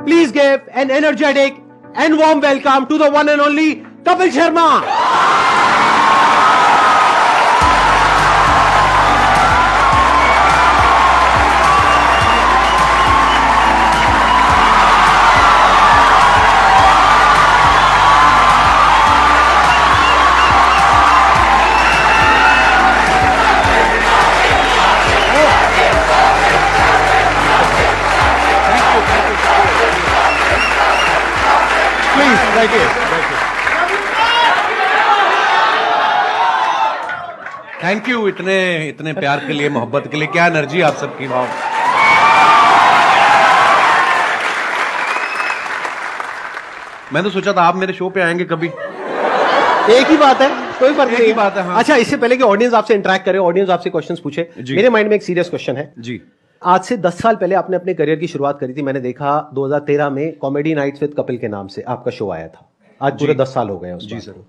Please give an energetic and warm welcome to the one and only Kapil Sharma. Please, thank you. Thank you इतने प्यार के लिए, मोहब्बत के लिए। क्या एनर्जी आप सबकी, वाह। मैं तो सोचा था आप मेरे शो पे आएंगे कभी। एक ही बात है, कोई फर्क नहीं। एक ही बात है, हाँ। अच्छा, इससे पहले कि ऑडियंस आपसे इंटरेक्ट करे, ऑडियंस आपसे क्वेश्चंस पूछे, मेरे माइंड में एक सीरियस क्वेश्चन है जी। आज से 10 साल पहले आपने अपने करियर की शुरुआत करी थी। मैंने देखा 2013 में कॉमेडी नाइट्स विद कपिल के नाम से आपका शो आया था। आज पूरे 10 साल हो गए हैं उस जी बात सर। को।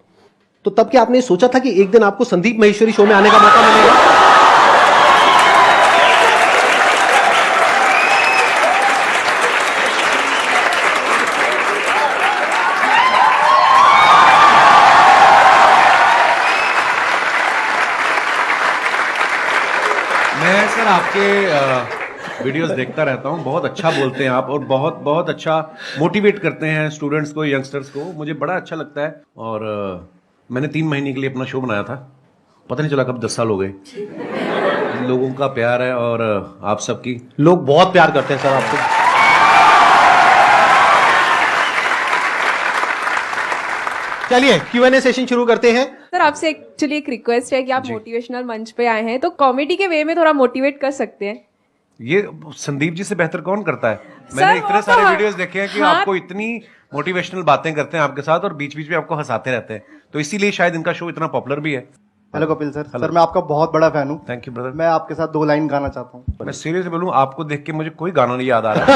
तो तब क्या आपने सोचा था कि एक दिन आपको संदीप महेश्वरी शो में आने का मौका मिलेगा? मैं सर आपके वीडियोस देखता रहता हूँ, बहुत अच्छा बोलते हैं आप और बहुत बहुत अच्छा मोटिवेट करते हैं स्टूडेंट्स को, यंगस्टर्स को। मुझे बड़ा अच्छा लगता है। और मैंने 3 महीने के लिए अपना शो बनाया था, पता नहीं चला कब 10 साल हो गए। लोगों का प्यार है और आप सबकी, लोग बहुत प्यार करते हैं सर आपको। चलिए Q&A सेशन शुरू करते हैं। सर आपसे एक्चुअली एक रिक्वेस्ट है कि आप मोटिवेशनल मंच पे आए हैं तो कॉमेडी के वे में थोड़ा मोटिवेट कर सकते हैं। ये संदीप जी से बेहतर कौन करता है? सर, मैंने इतने वो सारे तो वीडियोस देखे हैं कि हाँ। आपको इतनी मोटिवेशनल बातें करते हैं आपके साथ और बीच बीच में आपको हंसाते रहते हैं, तो इसीलिए शायद इनका शो इतना पॉपुलर भी है। Hello Kapil sir. सर मैं आपका बहुत बड़ा फैन हूँ। Thank you brother. मैं आपके साथ 2 लाइन गाना चाहता हूँ। मैं सीरियसली बोलूं, आपको देख के मुझे कोई गाना नहीं याद आ रहा।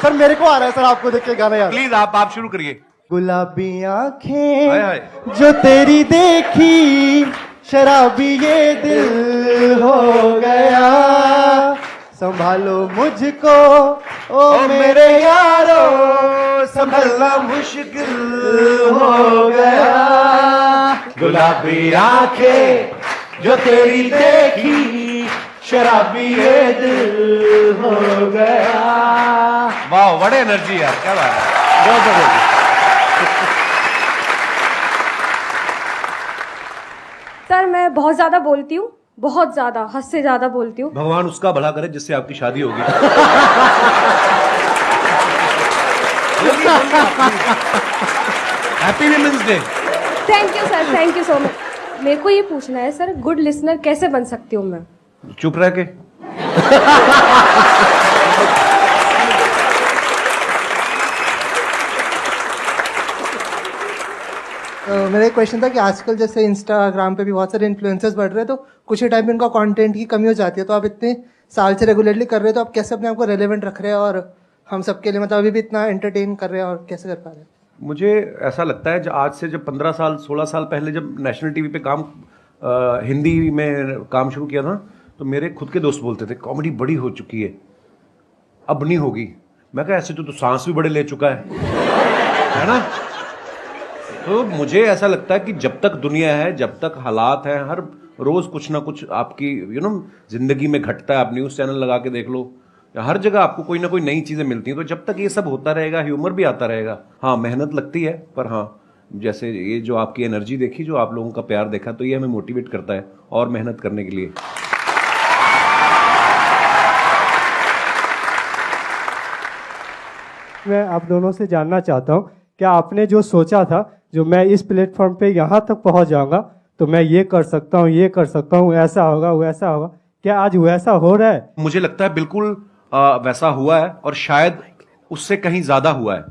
सर मेरे को आ रहा है सर, आपको देख के गाना याद। प्लीज आप शुरू करिए। गुलाबी हाय आंखें हाय। जो तेरी देखी, शराबी ये दिल हो गया, संभालो मुझको ओ मेरे यारो, संभलना मुश्किल हो गया। गुलाबी आंखें जो तेरी देखी, शराबी ये दिल हो गया। वाह, बड़े एनर्जी यार, क्या बात है, बहुत जबरदस्त। सर मैं बहुत ज्यादा बोलती हूँ, बहुत ज्यादा, हद से ज्यादा बोलती हूँ। भगवान उसका भला करे जिससे आपकी शादी होगी। Happy women's day. Thank you sir, thank you so much. मेरे को ये पूछना है सर, गुड लिसनर कैसे बन सकती हूँ मैं? चुप रह के। मेरा एक क्वेश्चन था कि आजकल जैसे इंस्टाग्राम पे भी बहुत सारे इन्फ्लुएंसर्स बढ़ रहे हैं, तो कुछ ही टाइम में इनका कंटेंट की कमी हो जाती है। तो आप इतने साल से रेगुलरली कर रहे हैं, तो आप कैसे अपने आप को रेलेवेंट रख रहे हैं और हम सबके लिए मतलब अभी भी इतना एंटरटेन कर रहे हैं, और कैसे कर पा रहे हैं? मुझे ऐसा लगता है आज से जब 15 साल 16 साल पहले जब नेशनल टीवी पे हिंदी में काम शुरू किया था, तो मेरे खुद के दोस्त बोलते थे कॉमेडी बड़ी हो चुकी है, अब नहीं होगी। मैं कहा ऐसे तो सांस भी बड़े ले चुका है ना। तो मुझे ऐसा लगता है कि जब तक दुनिया है, जब तक हालात हैं, हर रोज कुछ ना कुछ आपकी जिंदगी में घटता है। आप न्यूज़ चैनल लगा के देख लो, हर जगह आपको कोई ना कोई नई चीजें मिलती हैं। तो जब तक ये सब होता रहेगा, ह्यूमर भी आता रहेगा। हाँ, मेहनत लगती है, पर हाँ, जैसे ये जो आपकी एनर्जी देखी, जो आप लोगों का प्यार देखा, तो ये हमें मोटिवेट करता है और मेहनत करने के लिए। मैं आप दोनों से जानना चाहता हूँ, क्या आपने जो सोचा था, जो मैं इस प्लेटफॉर्म पे यहाँ तक पहुँच जाऊँगा, तो मैं ये कर सकता हूँ, ये कर सकता हूँ, ऐसा होगा वैसा होगा, क्या आज वैसा हो रहा है? मुझे लगता है बिल्कुल वैसा हुआ है और शायद उससे कहीं ज़्यादा हुआ है।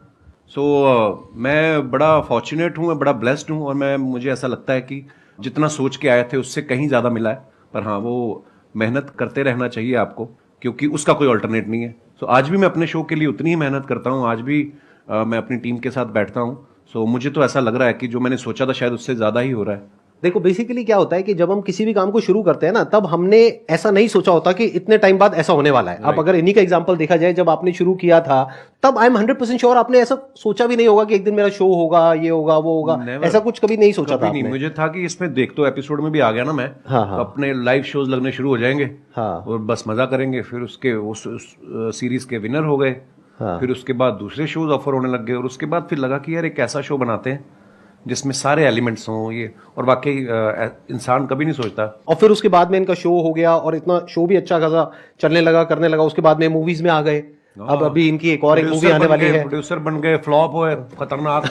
मैं बड़ा फॉर्चुनेट हूँ, मैं बड़ा ब्लेस्ड हूँ और मुझे ऐसा लगता है कि जितना सोच के आए थे उससे कहीं ज़्यादा मिला है। पर हाँ, वो मेहनत करते रहना चाहिए आपको, क्योंकि उसका कोई अल्टरनेट नहीं है। आज भी मैं अपने शो के लिए उतनी ही मेहनत करता हूँ, आज भी मैं अपनी टीम के साथ बैठता हूँ। मुझे तो ऐसा लग रहा है कि जो मैंने सोचा था शायद उससे ज़्यादा ही हो रहा है। देखो बेसिकली क्या होता है कि जब हम किसी भी काम को शुरू करते हैं ना, तब हमने ऐसा नहीं सोचा होता कि इतने टाइम बाद ऐसा होने वाला है। आप अगर इन्हीं का एग्जांपल देखा जाए, जब आपने शुरू किया था तब आई एम 100% श्योर आपने ऐसा सोचा भी नहीं होगा कि एक दिन मेरा शो होगा, ये होगा, वो होगा। Never. ऐसा कुछ कभी नहीं सोचा था कभी नहीं। आपने? मुझे था कि इसमें देख तो एपिसोड में भी आ गया ना मैं, हाँ, हाँ। तो अपने लाइव शोज लगने शुरू हो जाएंगे, हाँ। और बस मजा करेंगे। फिर उसके उस सीरीज के विनर हो गए, हाँ। फिर उसके बाद दूसरे शोज ऑफर होने लग गए, और उसके बाद फिर लगा कि यार एक ऐसा शो बनाते हैं जिसमें सारे एलिमेंट्स हों ये, और वाकई इंसान कभी नहीं सोचता। और फिर उसके बाद में इनका शो हो गया और इतना शो भी अच्छा खासा चलने लगा, करने लगा। उसके बाद में मूवीज में आ गए। अब अभी इनकी एक और एक मूवी आने वाली है। प्रोड्यूसर बन गए, फ्लॉप हुए, खतरनाक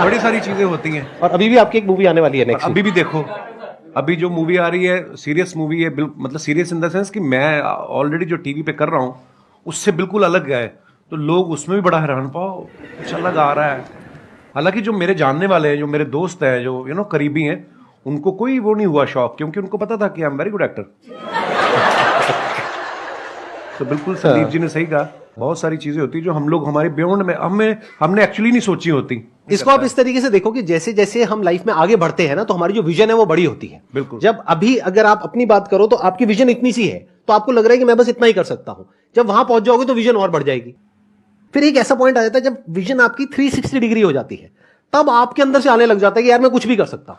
बड़ी सारी चीजें होती हैं। और अभी भी आपकी एक मूवी आने वाली है नेक्स्ट। अभी भी देखो, अभी जो मूवी आ रही है सीरियस मूवी है, मतलब सीरियस इन द सेंस कि मैं ऑलरेडी जो टीवी पे कर रहा हूँ उससे बिल्कुल अलग है, तो लोग उसमें भी बड़ा हैरान, पाओ कुछ अलग आ रहा है। हालांकि जो मेरे जानने वाले हैं, जो मेरे दोस्त हैं, जो करीबी हैं, उनको कोई वो नहीं हुआ शौक, क्योंकि उनको पता था कि I am very good actor. तो बिल्कुल संदीप जी ने सही कहा, बहुत सारी चीजें होती जो हम लोग हमारे बियॉन्ड में हमने एक्चुअली नहीं सोची होती। इसको आप इस तरीके से देखो कि जैसे जैसे हम लाइफ में आगे बढ़ते हैं ना, तो हमारी जो विजन है वो बड़ी होती है। बिल्कुल। जब अभी अगर आप अपनी बात करो तो आपकी विजन इतनी सी है, तो आपको लग रहा है कि मैं बस इतना ही कर सकता हूं। जब वहां पहुंच जाओगे तो विजन और बढ़ जाएगी। फिर एक ऐसा पॉइंट आ जाता है जब विजन आपकी 360 डिग्री हो जाती है, तब आपके अंदर से आने लग जाता है कि यार मैं कुछ भी कर सकता हूं।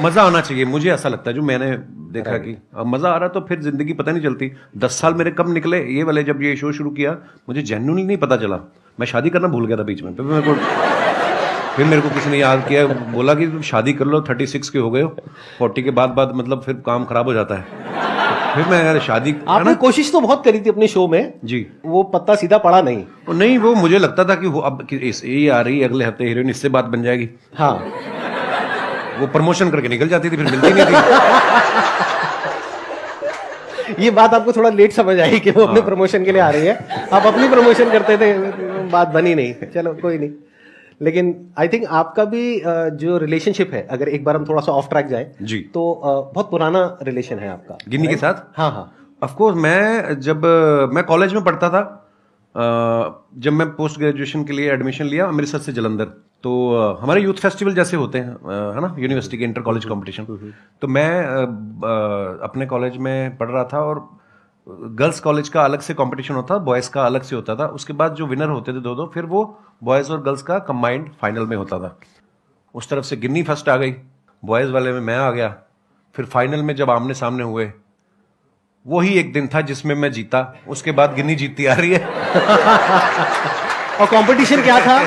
मजा आना चाहिए, मुझे ऐसा लगता है, जो मैंने देखा कि अब मजा आ रहा तो फिर जिंदगी पता नहीं चलती। 10 साल मेरे कब निकले ये वाले, जब ये शो शुरू किया मुझे जेन्युइनली नहीं पता चला। मैं शादी करना भूल गया था बीच में, फिर मेरे को किसी ने याद किया, बोला कि तुम शादी कर लो, 36 के हो गए हो, 40 के बाद मतलब फिर काम खराब हो जाता है। फिर मैं यार शादी, आपने कोशिश तो बहुत करी थी अपने शो में जी, वो पत्ता सीधा पड़ा नहीं। नहीं वो मुझे लगता था कि वो अब ये आ रही है अगले हफ्ते हीरोइन, इससे बात बन जाएगी। हाँ, वो प्रमोशन करके निकल जाती थी, फिर मिलती नहीं थी। ये बात आपको थोड़ा लेट समझ आई कि वो अपने प्रमोशन के लिए आ रही है। आप अपनी प्रमोशन करते थे, बात बनी नहीं। चलो कोई नहीं। लेकिन आई थिंक आपका भी जो रिलेशनशिप है, अगर एक बार हम थोड़ा सा ऑफ ट्रैक जाए जी, तो बहुत पुराना रिलेशन है आपका गिन्नी के साथ। हाँ हाँ, ऑफ कोर्स। मैं कॉलेज में पढ़ता था, जब मैं पोस्ट ग्रेजुएशन के लिए एडमिशन लिया अमृतसर से जलंधर, तो हमारे यूथ फेस्टिवल जैसे होते हैं, है ना, यूनिवर्सिटी के इंटर कॉलेज कंपटीशन। तो मैं अपने कॉलेज में पढ़ रहा था, और गर्ल्स कॉलेज का अलग से कंपटीशन होता था, बॉयज़ का अलग से होता था। उसके बाद जो विनर होते थे दो, फिर वो बॉयज़ और गर्ल्स का कंबाइंड फाइनल में होता था। उस तरफ से गिन्नी फर्स्ट आ गई, बॉयज़ वाले में मैं आ गया। फिर फाइनल में जब आमने सामने हुए, वही एक दिन था जिसमें मैं जीता। उसके बाद गिन्नी जीतती आ रही है। और कंपटीशन क्या था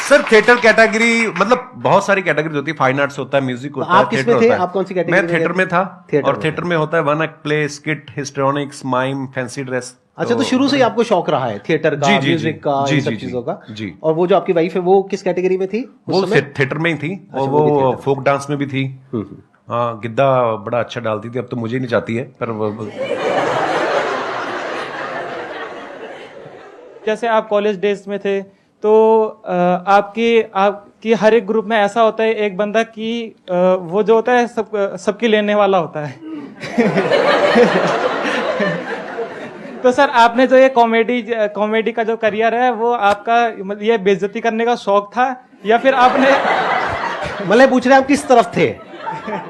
सर? थिएटर कैटेगरी, मतलब बहुत सारी कैटेगरी होती है, फाइन आर्ट्स होता है, म्यूजिक होता है, आप किसमें थिएटर थे? होता है। आप कौन सी कैटेगरी मैं थिएटर में था। थिएटर और में। थिएटर में होता है one act play, skit, histrionics, mime, fancy dress. अच्छा, तो शुरू से ही आपको शौक रहा है थिएटर का, जी, जी, म्यूजिक जी, का, जी, इन सब जी, चीजों का। जी। और वो जो आपकी वाइफ है वो किस कैटेगरी में थी वो उस समय? थिएटर में ही थी, और वो भी वो थिएटर। फोक डांस में भी थी। हाँ, गिद्दा बड़ा अच्छा डालती थी, अब तो मुझे नहीं चाहती है, पर जैसे आप कॉलेज डेज में थे, तो आपकी हर एक ग्रुप में ऐसा होता है एक बंदा कि वो जो होता है सबकी लेने वाला होता है। तो सर, आपने जो ये कॉमेडी का जो करियर है, वो आपका मतलब ये बेइज्जती करने का शौक था, या फिर आपने मतलब पूछ रहे हैं आप किस तरफ थे?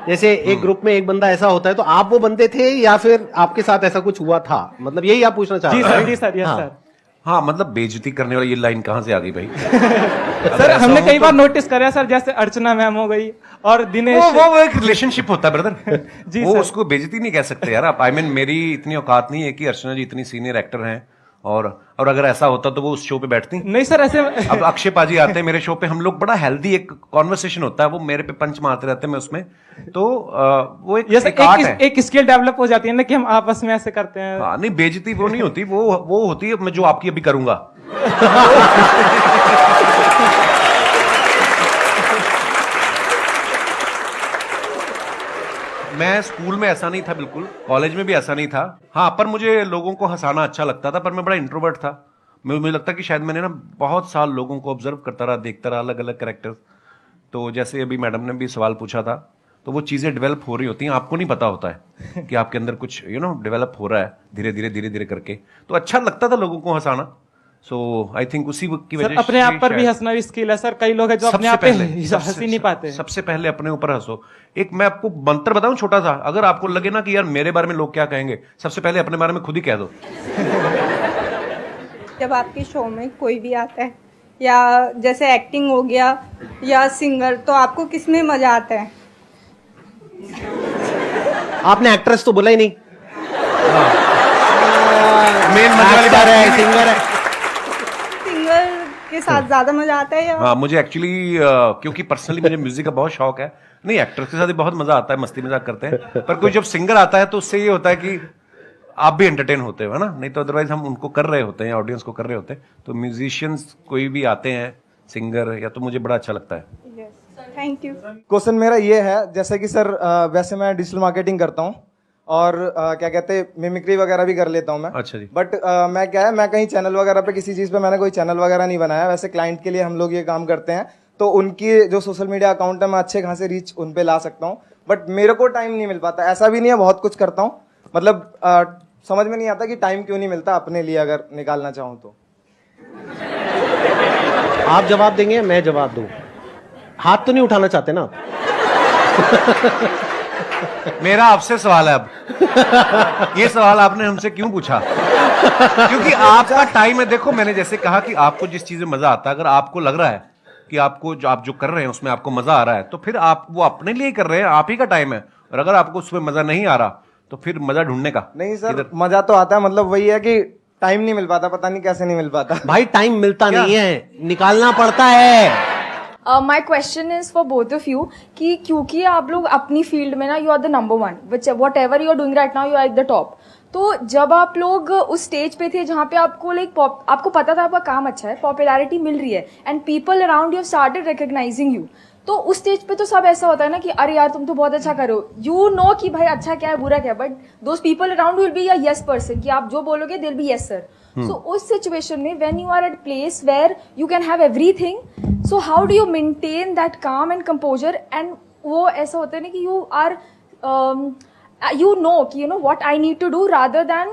जैसे एक ग्रुप में एक बंदा ऐसा होता है, तो आप वो बंदे थे या फिर आपके साथ ऐसा कुछ हुआ था? मतलब यही आप पूछना चाह रहे जी हैं? सर, जी सर, यस हाँ। सर। हाँ, मतलब बेइज्जती करने वाली ये लाइन कहाँ से आ गई भाई? सर, हमने कई बार नोटिस करा सर, जैसे अर्चना मैम हो गई और दिनेश। वो एक रिलेशनशिप होता है ब्रदर। जी वो सर। उसको बेइज्जती नहीं कह सकते यार आप। मेरी इतनी औकात नहीं है कि अर्चना जी इतनी सीनियर एक्टर हैं, और अगर ऐसा होता तो वो उस शो पे बैठती। नहीं सर, ऐसे अब अक्षय पाजी आते हैं मेरे शो पे, हम लोग बड़ा हेल्दी एक कॉन्वर्सेशन होता है, वो मेरे पे पंच मारते रहते हैं, मैं उसमें, तो वो एक आर्ट है। एक स्किल डेवलप हो जाती है ना कि हम आपस में ऐसे करते हैं। हाँ, नहीं बेइज्जती वो नहीं होती, वो होती है मैं जो आपकी अभी करूंगा। मैं स्कूल में ऐसा नहीं था, बिल्कुल कॉलेज में भी ऐसा नहीं था। हाँ, पर मुझे लोगों को हंसाना अच्छा लगता था, पर मैं बड़ा इंट्रोवर्ट था। मुझे लगता कि शायद मैंने ना बहुत साल लोगों को ऑब्जर्व करता रहा, देखता रहा, अलग अलग कैरेक्टर। तो जैसे अभी मैडम ने भी सवाल पूछा था, तो वो चीज़ें डेवलप हो रही होती हैं, आपको नहीं पता होता है कि आपके अंदर कुछ डेवलप हो रहा है, धीरे धीरे धीरे धीरे करके। तो अच्छा लगता था लोगों को हंसाना। सो आई थिंक उसी की सर वजह अपने आप पर भी शायद- हंसना भी स्किल है सर, कई लोग हैं जो अपने सबसे आप पे पहले हंस ही नहीं पाते। सबसे पहले अपने ऊपर हंसो। एक मैं आपको मंत्र बताऊं छोटा सा, अगर आपको लगे ना कि यार मेरे बारे में लोग क्या कहेंगे, सबसे पहले अपने बारे में खुद ही कह दो। जब आपके शो में कोई भी आता है या जैसे एक्टिंग हो गया या सिंगर, तो आपको किस में मजा आता है? आपने एक्ट्रेस तो बोला ही नहीं। मेन मजे वाली बात है, है सिंगर है। सिंगर के साथ ज्यादा मजा आता है या हाँ, मुझे एक्चुअली क्योंकि पर्सनली मुझे म्यूजिक का बहुत शौक है, नहीं एक्टर्स के साथ भी बहुत मजा आता है, मस्ती मजाक करते हैं, पर कोई जब सिंगर आता है तो उससे ये होता है कि आप भी एंटरटेन होते हो, है ना, नहीं तो अदरवाइज हम उनको कर रहे होते हैं, ऑडियंस को कर रहे होते हैं। तो म्यूजिशियंस कोई भी आते हैं सिंगर या, तो मुझे बड़ा अच्छा लगता है। Thank you. क्वेश्चन मेरा ये है, जैसे कि सर वैसे मैं डिजिटल मार्केटिंग करता हूँ और क्या कहते हैं मिमिक्री वगैरह भी कर लेता हूँ मैं। अच्छा जी। बट मैं क्या है, मैं कहीं चैनल वगैरह पे किसी चीज़ पे मैंने कोई चैनल वगैरह नहीं बनाया। वैसे क्लाइंट के लिए हम लोग ये काम करते हैं, तो उनकी जो सोशल मीडिया अकाउंट है मैं अच्छे खासे रीच उन पे ला सकता हूँ, बट मेरे को टाइम नहीं मिल पाता। ऐसा भी नहीं है, बहुत कुछ करता हूँ, मतलब समझ में नहीं आता कि टाइम क्यों नहीं मिलता अपने लिए अगर निकालना चाहूँ तो। आप जवाब देंगे, मैं जवाब दूं? हाथ तो नहीं उठाना चाहते ना आप? मेरा आपसे सवाल है अब, ये सवाल आपने हमसे क्यों पूछा? क्योंकि आपका टाइम है। देखो, मैंने जैसे कहा कि आपको जिस चीज में मजा आता है, अगर आपको लग रहा है कि आपको जो आप जो कर रहे हैं उसमें आपको मजा आ रहा है, तो फिर आप वो अपने लिए कर रहे हैं, आप ही का टाइम है। और अगर आपको उसमें मजा नहीं आ रहा तो फिर मजा ढूंढने का। नहीं सर, मजा तो आता है, मतलब वही है कि टाइम नहीं मिल पाता, पता नहीं कैसे नहीं मिल पाता। भाई टाइम मिलता नहीं है, निकालना पड़ता है। My question is for both of you कि क्योंकि आप लोग अपनी फील्ड में ना you are the number one, whatever you are doing right now, you are at the top. तो जब आप लोग उस स्टेज पे थे जहाँ पे आपको आपको पता था आपका काम अच्छा है, पॉपुलैरिटी मिल रही है and people around you started recognising you, तो उस स्टेज पे तो सब ऐसा होता है ना कि अरे यार तुम तो बहुत अच्छा करो, यू नो कि भाई अच्छा क्या है बुरा क्या है, but those people around will be a yes person कि आप जो बोलोगे दिल बी यस सर। So उस सिचुएशन में when you are at place where you can have everything, so how do you maintain that calm and composure? And वो ऐसा होता है ना कि you are you know कि you know what I need to do rather than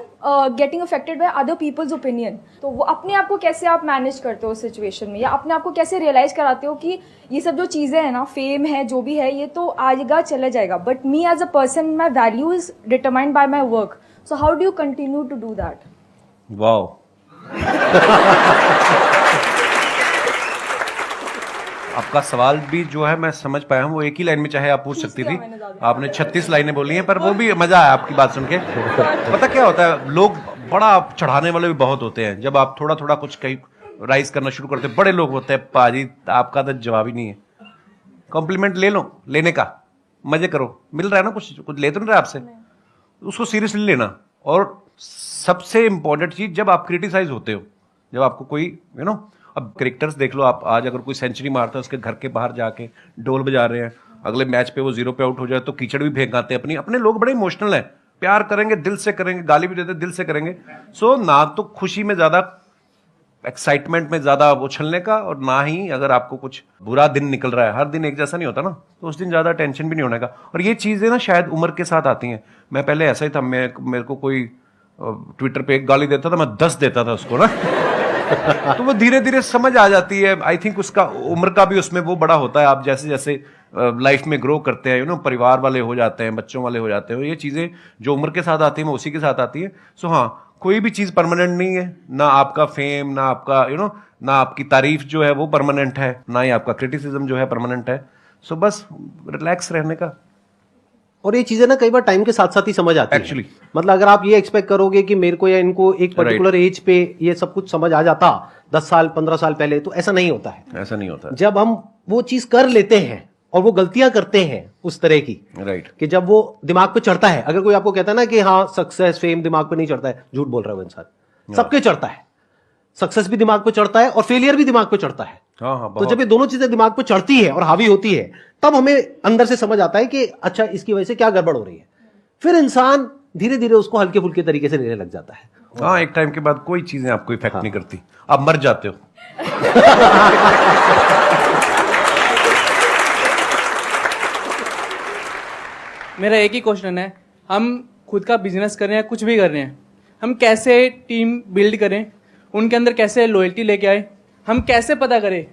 getting affected by other people's opinion. तो वो अपने आप को कैसे आप मैनेज करते हो उस सिचुएशन में, या अपने आप को कैसे रियलाइज कराते हो कि ये सब जो चीजें हैं ना, फेम है जो भी है, ये तो आएगा चला जाएगा, but me as a person my value is determined by my work, so how do you continue to do that? Wow. आपका सवाल भी जो है मैं समझ पाया हूँ, वो एक ही लाइन में चाहे आप पूछ सकती थी, आपने 36 लाइनें बोली हैं, पर वो भी मजा आया आपकी बात सुन के। पता क्या होता है, लोग बड़ा चढ़ाने वाले भी बहुत होते हैं, जब आप थोड़ा थोड़ा कुछ कहीं राइज करना शुरू करते हैं, बड़े लोग होते हैं, पाजी आपका तो जवाब ही नहीं है। कॉम्प्लीमेंट ले लो, लेने का मजे करो, मिल रहा है ना, कुछ कुछ ले तो नहीं रहा आपसे, उसको सीरियसली लेना। और सबसे इंपॉर्टेंट चीज, जब आप क्रिटिसाइज होते हो, जब आपको कोई यू नो, अब क्रिकेटर्स देख लो आप, आज अगर कोई सेंचुरी मारता है उसके घर के बाहर जाके ढोल बजा रहे हैं, अगले मैच पे वो 0 पे आउट हो जाए तो कीचड़ भी फेंक आते हैं। अपने लोग बड़े इमोशनल हैं, प्यार करेंगे दिल से करेंगे, गाली भी देते दिल से करेंगे। सो ना तो खुशी में ज्यादा, एक्साइटमेंट में ज्यादा उछलने का, और ना ही अगर आपको कुछ बुरा दिन निकल रहा है, हर दिन एक जैसा नहीं होता ना, तो उस दिन ज्यादा टेंशन भी नहीं होने का। और ये चीजें ना शायद उम्र के साथ आती हैं। मैं पहले ऐसा ही था, मेरे को कोई ट्विटर पे एक गाली देता था, मैं 10 देता था उसको ना तो वो धीरे धीरे समझ आ जाती है। आई थिंक उसका उम्र का भी उसमें वो बड़ा होता है। आप जैसे जैसे लाइफ में ग्रो करते हैं, यू नो, परिवार वाले हो जाते हैं, बच्चों वाले हो जाते हैं, ये चीजें जो उम्र के साथ आती है वो उसी के साथ आती है। सो हाँ, कोई भी चीज परमानेंट नहीं है, ना आपका फेम, ना आपका यू नो, ना आपकी तारीफ जो है वो परमानेंट है, ना ही आपका क्रिटिसिज्म जो है परमानेंट है। सो बस रिलैक्स रहने का। और ये चीजें ना कई बार टाइम के साथ साथ ही समझ आती है Actually. मतलब अगर आप ये एक्सपेक्ट करोगे कि मेरे को या इनको एक पर्टिकुलर एज पे ये सब कुछ समझ आ जाता 10 साल 15 साल पहले, तो ऐसा नहीं होता है। ऐसा नहीं होता। जब हम वो चीज कर लेते हैं और वो गलतियां करते हैं उस तरह की, राइट, कि जब वो दिमाग पे चढ़ता है, अगर कोई आपको कहता है ना कि हाँ सक्सेस फेम दिमाग पे नहीं चढ़ता है, झूठ बोल रहा है वो इंसान। सबके चढ़ता है, सक्सेस भी दिमाग पे चढ़ता है और फेलियर भी दिमाग पे चढ़ता है। हाँ, तो जब ये दोनों चीजें दिमाग पे चढ़ती है और हावी होती है, तब हमें अंदर से समझ आता है कि अच्छा इसकी वजह से क्या गड़बड़ हो रही है। फिर इंसान धीरे धीरे उसको हल्के फुल्के तरीके से लेने लग जाता है। हाँ, एक टाइम के बाद कोई चीजें आपको इफेक्ट नहीं करती, आप मर जाते हो। मेरा एक ही क्वेश्चन है, हम खुद का बिजनेस कर रहे हैं, कुछ भी कर रहे हैं, हम कैसे टीम बिल्ड करें उनके अंदर कैसे लॉयल्टी लेके आए, हम कैसे पता करें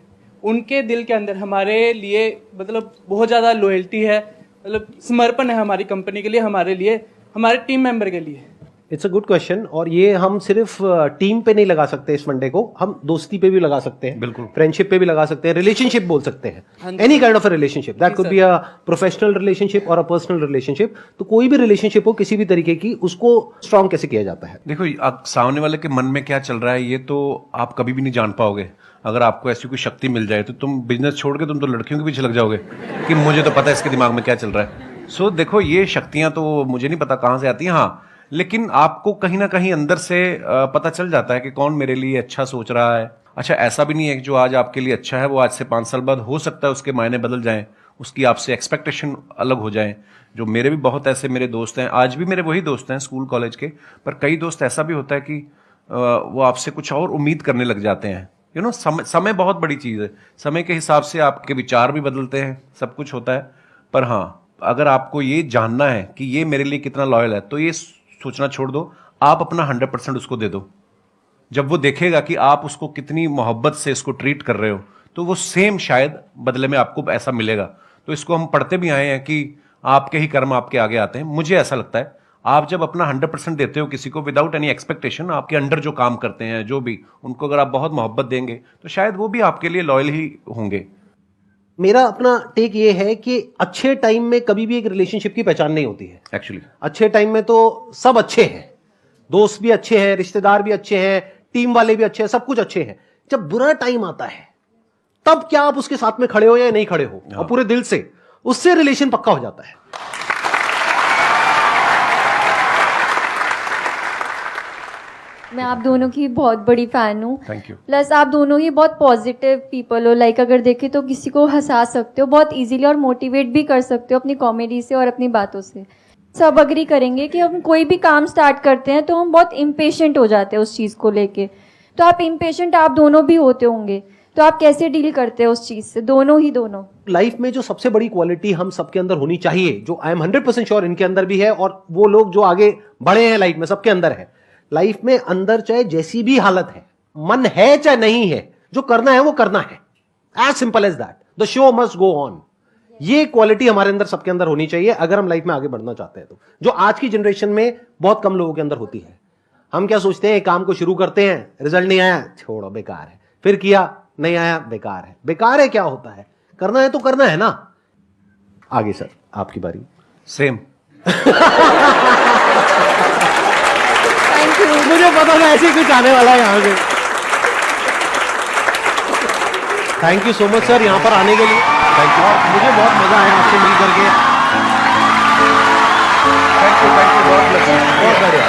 उनके दिल के अंदर हमारे लिए मतलब बहुत ज़्यादा लॉयल्टी है, मतलब समर्पण है हमारी कंपनी के लिए, हमारे लिए, हमारे टीम मेंबर के लिए। इट्स अ गुड क्वेश्चन, और ये हम सिर्फ टीम पे नहीं लगा सकते इस फंडे को, हम दोस्ती पे भी लगा सकते हैं, बिल्कुल, फ्रेंडशिप पे भी लगा सकते हैं, रिलेशनशिप बोल सकते हैं, any kind of a relationship, that could be a professional relationship और अ पर्सनल रिलेशनशिप। तो कोई भी रिलेशनशिप हो किसी भी तरीके की, उसको स्ट्रांग कैसे किया जाता है? देखो, आप सामने वाले के मन में क्या चल रहा है ये तो आप कभी भी नहीं जान पाओगे। अगर आपको ऐसी कोई शक्ति मिल जाए तो तुम बिजनेस छोड़ के तुम तो लड़कियों के पीछे लग जाओगे कि मुझे तो पता है इसके दिमाग में क्या चल रहा है। सो देखो, ये शक्तियां तो मुझे नहीं पता कहाँ से आती हैं, हाँ, लेकिन आपको कहीं ना कहीं अंदर से पता चल जाता है कि कौन मेरे लिए अच्छा सोच रहा है। अच्छा, ऐसा भी नहीं है कि जो आज आपके लिए अच्छा है वो आज से 5 साल बाद हो सकता है उसके मायने बदल जाएं, उसकी आपसे एक्सपेक्टेशन अलग हो जाए। जो मेरे भी बहुत ऐसे मेरे दोस्त हैं, आज भी मेरे वही दोस्त हैं स्कूल कॉलेज के, पर कई दोस्त ऐसा भी होता है कि वो आपसे कुछ और उम्मीद करने लग जाते हैं। यू नो, समय बहुत बड़ी चीज़ है, समय के हिसाब से आपके विचार भी बदलते हैं, सब कुछ होता है। पर हाँ, अगर आपको ये जानना है कि ये मेरे लिए कितना लॉयल है तो ये सोचना छोड़ दो, आप अपना 100% उसको दे दो। जब वो देखेगा कि आप उसको कितनी मोहब्बत से इसको ट्रीट कर रहे हो तो वो सेम शायद बदले में आपको ऐसा मिलेगा। तो इसको हम पढ़ते भी आए हैं कि आपके ही कर्म आपके आगे आते हैं। मुझे ऐसा लगता है आप जब अपना 100% देते हो किसी को विदाउट एनी एक्सपेक्टेशन, आपके अंडर जो काम करते हैं जो भी, उनको अगर आप बहुत मोहब्बत देंगे तो शायद वो भी आपके लिए लॉयल ही होंगे। मेरा अपना टेक ये है कि अच्छे टाइम में कभी भी एक रिलेशनशिप की पहचान नहीं होती है। एक्चुअली अच्छे टाइम में तो सब अच्छे हैं, दोस्त भी अच्छे हैं, रिश्तेदार भी अच्छे हैं, टीम वाले भी अच्छे हैं, सब कुछ अच्छे हैं। जब बुरा टाइम आता है तब क्या आप उसके साथ में खड़े हो या नहीं खड़े हो, और पूरे दिल से, उससे रिलेशन पक्का हो जाता है। मैं आप दोनों की बहुत बड़ी फैन हूँ। Thank you. प्लस आप दोनों ही बहुत पॉजिटिव पीपल हो, लाइक अगर देखें तो किसी को हंसा सकते हो बहुत इजीली और मोटिवेट भी कर सकते हो अपनी कॉमेडी से और अपनी बातों से। सब अग्री करेंगे कि हम कोई भी काम स्टार्ट करते हैं तो हम बहुत इम्पेशेंट हो जाते हैं उस चीज़ को लेके। तो आप इम्पेशेंट आप दोनों भी होते होंगे, तो आप कैसे डील करते हैं उस चीज़ से, दोनों ही दोनों? लाइफ में जो सबसे बड़ी क्वालिटी हम सबके अंदर होनी चाहिए, जो आई एम 100% श्योर इनके अंदर भी है, और वो लोग जो आगे बढ़े हैं लाइफ में सबके अंदर है। लाइफ में अंदर चाहे जैसी भी हालत है, मन है चाहे नहीं है, जो करना है वो करना है, as simple as that. The show must go on. ये क्वालिटी हमारे अंदर सबके अंदर होनी चाहिए अगर हम लाइफ में आगे बढ़ना चाहते हैं, तो जो आज की जनरेशन में बहुत कम लोगों के अंदर होती है। हम क्या सोचते हैं, काम को शुरू करते हैं, रिजल्ट नहीं आया, छोड़ो बेकार है, फिर किया नहीं आया, बेकार है। बेकार है क्या होता है, करना है तो करना है ना। आगे सर आपकी बारी। सेम। थैंक यू, मुझे पता था ऐसे ही कुछ आने वाला है यहाँ से। Thank you so much sir यहाँ पर आने के लिए। थैंक यू, मुझे बहुत मजा आया आपसे मिल करके। थैंक यू, बहुत बढ़िया।